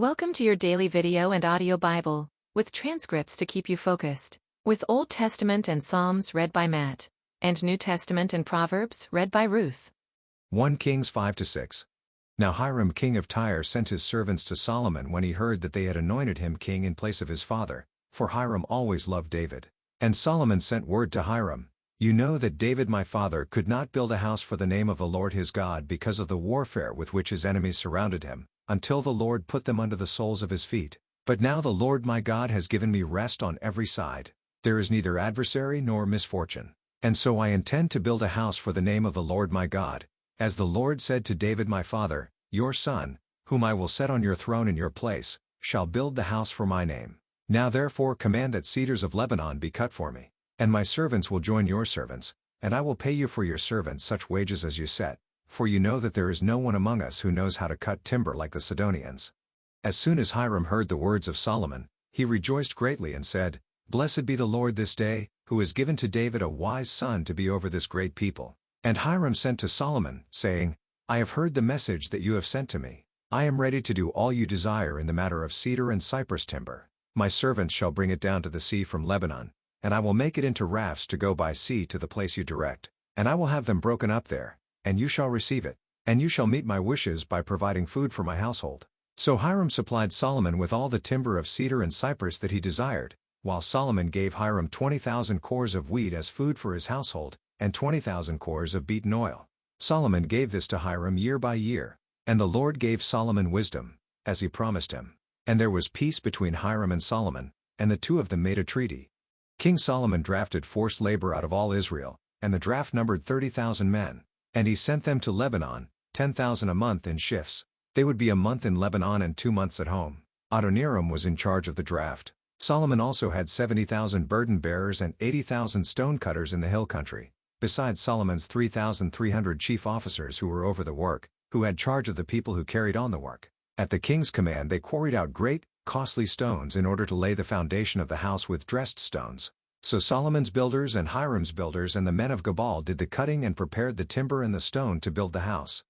Welcome to your daily video and audio Bible, with transcripts to keep you focused, with Old Testament and Psalms read by Matt, and New Testament and Proverbs read by Ruth. 1 Kings 5-6. Now Hiram king of Tyre sent his servants to Solomon when he heard that they had anointed him king in place of his father, for Hiram always loved David. And Solomon sent word to Hiram, "You know that David my father could not build a house for the name of the Lord his God because of the warfare with which his enemies surrounded him, until the Lord put them under the soles of his feet. But now the Lord my God has given me rest on every side. There is neither adversary nor misfortune. And so I intend to build a house for the name of the Lord my God, as the Lord said to David my father, your son, whom I will set on your throne in your place, shall build the house for my name. Now therefore command that cedars of Lebanon be cut for me, and my servants will join your servants, and I will pay you for your servants such wages as you set, for you know that there is no one among us who knows how to cut timber like the Sidonians." As soon as Hiram heard the words of Solomon, he rejoiced greatly and said, "Blessed be the Lord this day, who has given to David a wise son to be over this great people." And Hiram sent to Solomon, saying, "I have heard the message that you have sent to me. I am ready to do all you desire in the matter of cedar and cypress timber. My servants shall bring it down to the sea from Lebanon, and I will make it into rafts to go by sea to the place you direct, and I will have them broken up there, and you shall receive it, and you shall meet my wishes by providing food for my household." So Hiram supplied Solomon with all the timber of cedar and cypress that he desired, while Solomon gave Hiram 20,000 cores of wheat as food for his household, and 20,000 cores of beaten oil. Solomon gave this to Hiram year by year, and the Lord gave Solomon wisdom, as he promised him. And there was peace between Hiram and Solomon, and the two of them made a treaty. King Solomon drafted forced labor out of all Israel, and the draft numbered 30,000 men. And he sent them to Lebanon, 10,000 a month in shifts. They would be a month in Lebanon and 2 months at home. Adoniram was in charge of the draft. Solomon also had 70,000 burden bearers and 80,000 stone cutters in the hill country, besides Solomon's 3,300 chief officers who were over the work, who had charge of the people who carried on the work. At the king's command they quarried out great, costly stones in order to lay the foundation of the house with dressed stones. So Solomon's builders and Hiram's builders and the men of Gebal did the cutting and prepared the timber and the stone to build the house.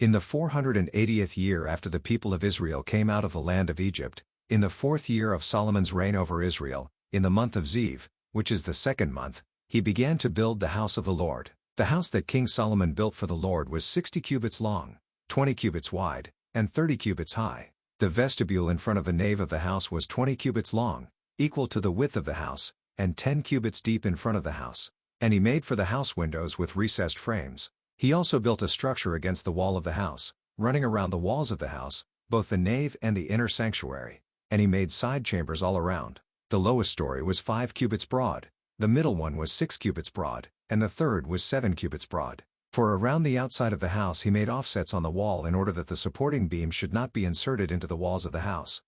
In the 480th year after the people of Israel came out of the land of Egypt, in the 4th year of Solomon's reign over Israel, in the month of Ziv, which is the 2nd month, he began to build the house of the Lord. The house that King Solomon built for the Lord was 60 cubits long, 20 cubits wide, and 30 cubits high. The vestibule in front of the nave of the house was 20 cubits long, equal to the width of the house, and 10 cubits deep in front of the house. And he made for the house windows with recessed frames. He also built a structure against the wall of the house, running around the walls of the house, both the nave and the inner sanctuary. And he made side chambers all around. The lowest story was 5 cubits broad, the middle one was 6 cubits broad, and the third was 7 cubits broad. For around the outside of the house he made offsets on the wall in order that the supporting beam should not be inserted into the walls of the house.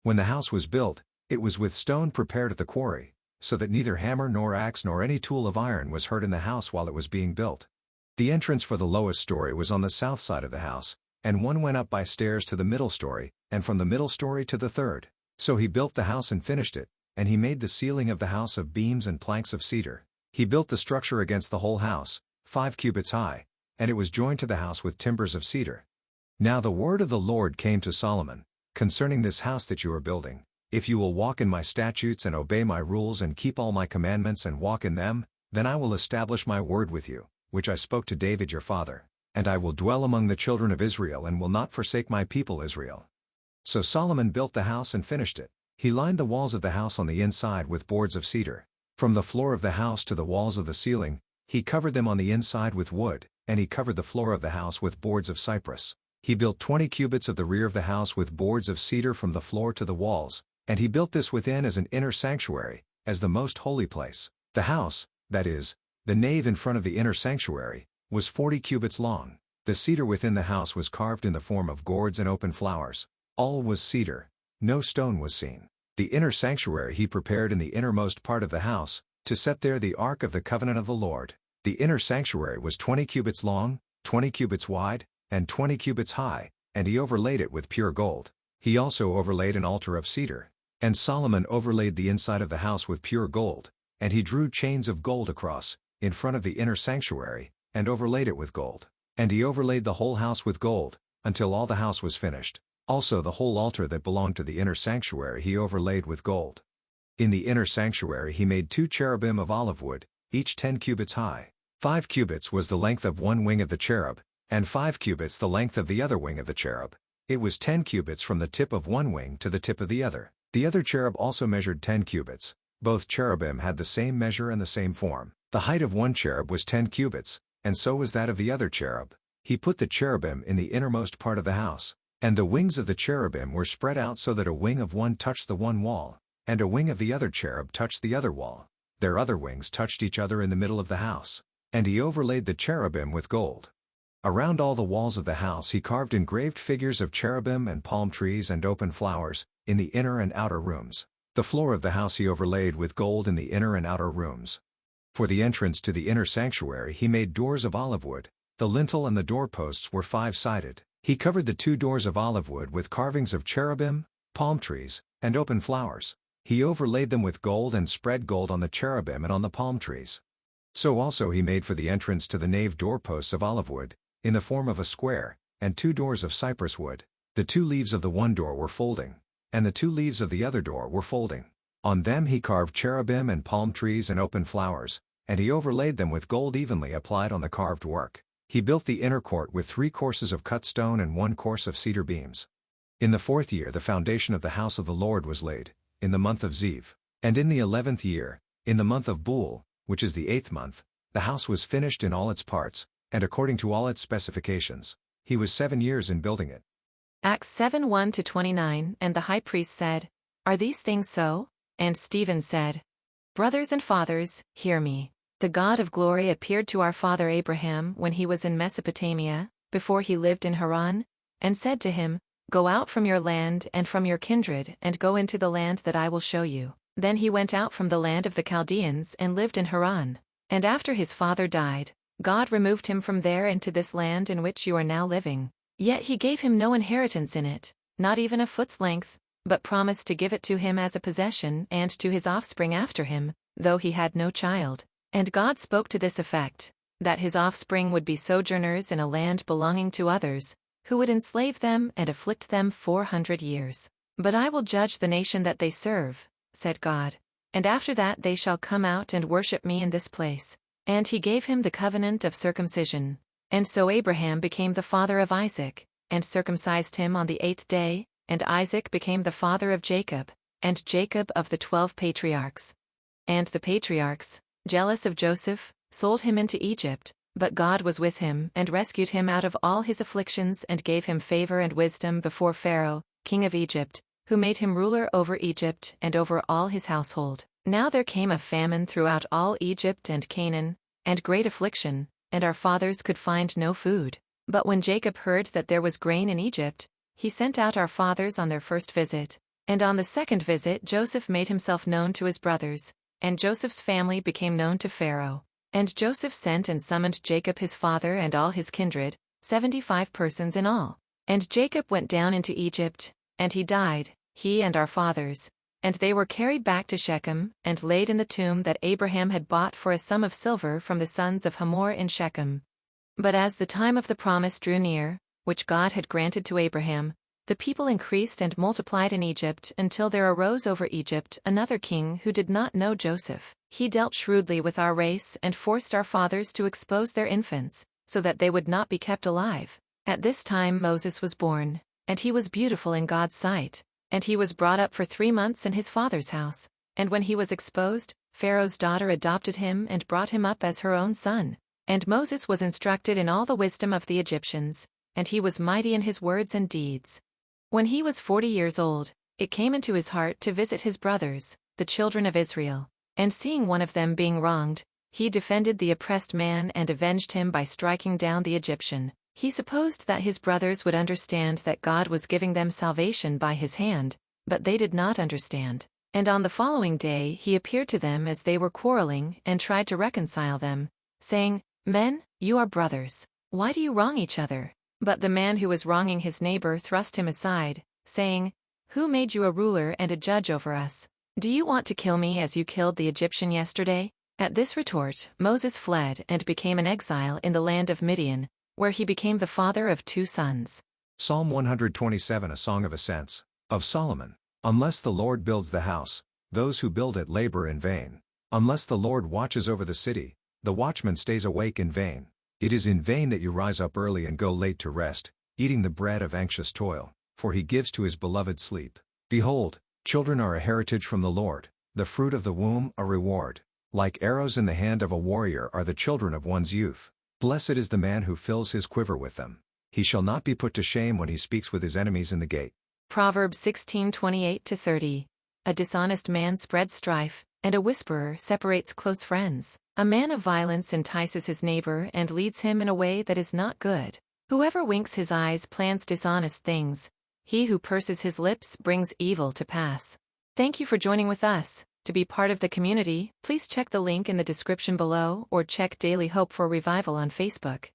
When the house was built, it was with stone prepared at the quarry, so that neither hammer nor axe nor any tool of iron was heard in the house while it was being built. The entrance for the lowest story was on the south side of the house, and one went up by stairs to the middle story, and from the middle story to the third. So he built the house and finished it, and he made the ceiling of the house of beams and planks of cedar. He built the structure against the whole house, 5 cubits high, and it was joined to the house with timbers of cedar. Now the word of the Lord came to Solomon, concerning this house that you are building. If you will walk in my statutes and obey my rules and keep all my commandments and walk in them, then I will establish my word with you, which I spoke to David your father, and I will dwell among the children of Israel and will not forsake my people Israel. So Solomon built the house and finished it. He lined the walls of the house on the inside with boards of cedar. From the floor of the house to the walls of the ceiling, he covered them on the inside with wood, and he covered the floor of the house with boards of cypress. He built 20 cubits of the rear of the house with boards of cedar from the floor to the walls, and he built this within as an inner sanctuary, as the most holy place. The house, that is, the nave in front of the inner sanctuary, was 40 cubits long. The cedar within the house was carved in the form of gourds and open flowers. All was cedar. No stone was seen. The inner sanctuary he prepared in the innermost part of the house, to set there the ark of the covenant of the Lord. The inner sanctuary was 20 cubits long, 20 cubits wide, and 20 cubits high, and he overlaid it with pure gold. He also overlaid an altar of cedar. And Solomon overlaid the inside of the house with pure gold, and he drew chains of gold across, in front of the inner sanctuary, and overlaid it with gold. And he overlaid the whole house with gold, until all the house was finished. Also the whole altar that belonged to the inner sanctuary he overlaid with gold. In the inner sanctuary he made 2 cherubim of olive wood, each 10 cubits high. 5 cubits was the length of one wing of the cherub, and 5 cubits the length of the other wing of the cherub. It was 10 cubits from the tip of one wing to the tip of the other. The other cherub also measured 10 cubits. Both cherubim had the same measure and the same form. The height of one cherub was 10 cubits, and so was that of the other cherub. He put the cherubim in the innermost part of the house. And the wings of the cherubim were spread out so that a wing of one touched the one wall, and a wing of the other cherub touched the other wall. Their other wings touched each other in the middle of the house. And he overlaid the cherubim with gold. Around all the walls of the house he carved engraved figures of cherubim and palm trees and open flowers, in the inner and outer rooms. The floor of the house he overlaid with gold in the inner and outer rooms. For the entrance to the inner sanctuary he made doors of olive wood. The lintel and the doorposts were 5-sided. He covered the 2 doors of olive wood with carvings of cherubim, palm trees, and open flowers. He overlaid them with gold and spread gold on the cherubim and on the palm trees. So also he made for the entrance to the nave doorposts of olive wood, in the form of a square, and 2 doors of cypress wood. The 2 leaves of the one door were folding, and the 2 leaves of the other door were folding. On them he carved cherubim and palm trees and open flowers, and he overlaid them with gold evenly applied on the carved work. He built the inner court with 3 courses of cut stone and 1 course of cedar beams. In the 4th year the foundation of the house of the Lord was laid, in the month of Ziv. And in the 11th year, in the month of Bul, which is the 8th month, the house was finished in all its parts, and according to all its specifications. He was 7 years in building it. Acts 7:1-29. And the high priest said, "Are these things so?" And Stephen said, "Brothers and fathers, hear me. The God of glory appeared to our father Abraham when he was in Mesopotamia, before he lived in Haran, and said to him, 'Go out from your land and from your kindred and go into the land that I will show you.' Then he went out from the land of the Chaldeans and lived in Haran. And after his father died, God removed him from there into this land in which you are now living. Yet he gave him no inheritance in it, not even a foot's length, but promised to give it to him as a possession and to his offspring after him, though he had no child. And God spoke to this effect, that his offspring would be sojourners in a land belonging to others, who would enslave them and afflict them 400 years. But I will judge the nation that they serve, said God, and after that they shall come out and worship me in this place. And he gave him the covenant of circumcision. And so Abraham became the father of Isaac, and circumcised him on the 8th day, and Isaac became the father of Jacob, and Jacob of the 12 patriarchs. And the patriarchs, jealous of Joseph, sold him into Egypt, but God was with him and rescued him out of all his afflictions and gave him favor and wisdom before Pharaoh, king of Egypt, who made him ruler over Egypt and over all his household. Now there came a famine throughout all Egypt and Canaan, and great affliction, and our fathers could find no food. But when Jacob heard that there was grain in Egypt, he sent out our fathers on their first visit. And on the second visit Joseph made himself known to his brothers, and Joseph's family became known to Pharaoh. And Joseph sent and summoned Jacob his father and all his kindred, 75 persons in all. And Jacob went down into Egypt, and he died, he and our fathers. And they were carried back to Shechem, and laid in the tomb that Abraham had bought for a sum of silver from the sons of Hamor in Shechem. But as the time of the promise drew near, which God had granted to Abraham, the people increased and multiplied in Egypt until there arose over Egypt another king who did not know Joseph. He dealt shrewdly with our race and forced our fathers to expose their infants, so that they would not be kept alive. At this time Moses was born, and he was beautiful in God's sight, and he was brought up for 3 months in his father's house. And when he was exposed, Pharaoh's daughter adopted him and brought him up as her own son. And Moses was instructed in all the wisdom of the Egyptians, and he was mighty in his words and deeds. When he was 40 years old, it came into his heart to visit his brothers, the children of Israel. And seeing one of them being wronged, he defended the oppressed man and avenged him by striking down the Egyptian. He supposed that his brothers would understand that God was giving them salvation by his hand, but they did not understand. And on the following day he appeared to them as they were quarreling and tried to reconcile them, saying, "Men, you are brothers. Why do you wrong each other?" But the man who was wronging his neighbor thrust him aside, saying, "Who made you a ruler and a judge over us? Do you want to kill me as you killed the Egyptian yesterday?" At this retort, Moses fled and became an exile in the land of Midian, where he became the father of 2 sons. Psalm 127, a Song of Ascents, of Solomon. Unless the Lord builds the house, those who build it labor in vain. Unless the Lord watches over the city, the watchman stays awake in vain. It is in vain that you rise up early and go late to rest, eating the bread of anxious toil, for he gives to his beloved sleep. Behold, children are a heritage from the Lord, the fruit of the womb a reward. Like arrows in the hand of a warrior are the children of one's youth. Blessed is the man who fills his quiver with them. He shall not be put to shame when he speaks with his enemies in the gate. Proverbs 16:28-30. A dishonest man spreads strife, and a whisperer separates close friends. A man of violence entices his neighbor and leads him in a way that is not good. Whoever winks his eyes plans dishonest things. He who purses his lips brings evil to pass. Thank you for joining with us. To be part of the community, please check the link in the description below or check Daily Hope for Revival on Facebook.